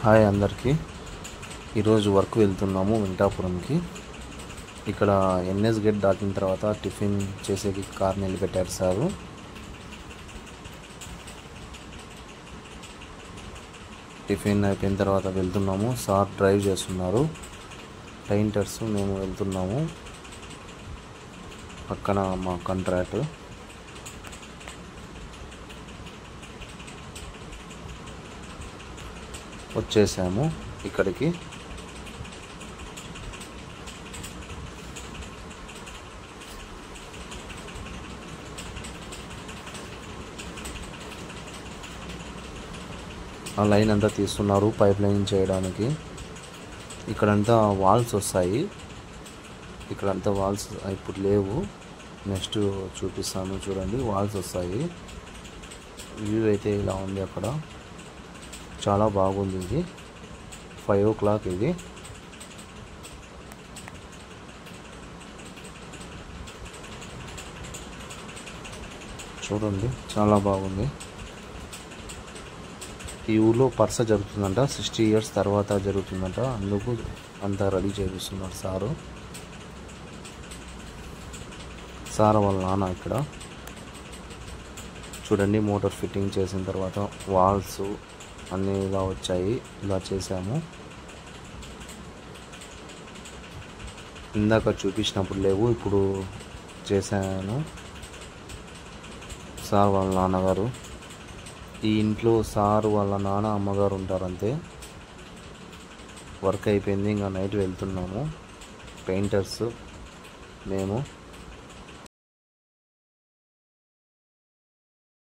Hi అందరికీ. ఈరోజు work వెళ్తున్నాము వెంకటాపురంకి. ఇక్కడ ఎన్ఎస్ గేట్ దాటిన తర్వాత టిఫిన్ చేసేకి కార్ నిలబెట్టారు సారు. టిఫిన్ అయిపోయిన తర్వాత వెళ్తున్నాము. సార్ డ్రైవ్ చేస్తున్నారు, పెయింటర్స్ మేము వెళ్తున్నాము. పక్కన మా కాంట్రాక్ట్. వచ్చేసాము ఇక్కడికి. ఆ లైన్ అంతా తీస్తున్నారు పైప్ లైన్ చేయడానికి. ఇక్కడంతా వాల్స్ వస్తాయి. ఇక్కడంతా వాల్స్ ఇప్పుడు లేవు, నెక్స్ట్ చూపిస్తాను చూడండి. వాల్స్ వస్తాయి. వ్యూ అయితే ఇలా ఉంది. అక్కడ చాలా బాగుంది. ఇది 5 o'clock. ఇది చూడండి, చాలా బాగుంది. ఈ ఊళ్ళో పర్స జరుగుతుందంట, 60 years తర్వాత జరుగుతుందంట. అందుకు అంతా రెడీ చేపిస్తున్నారు సార్ వాళ్ళ నాన్న. ఇక్కడ చూడండి, మోటార్ ఫిట్టింగ్ చేసిన తర్వాత వాల్స్ అన్నీ ఇలా వచ్చాయి. ఇలా చేసాము. ఇందాక చూపించినప్పుడు లేవు, ఇప్పుడు చేశాను. సార్ వాళ్ళ నాన్నగారు. ఈ ఇంట్లో సార్ వాళ్ళ నాన్న అమ్మగారు ఉంటారు అంతే. వర్క్ అయిపోయింది, ఇంకా నైట్ వెళ్తున్నాము. పెయింటర్స్ మేము.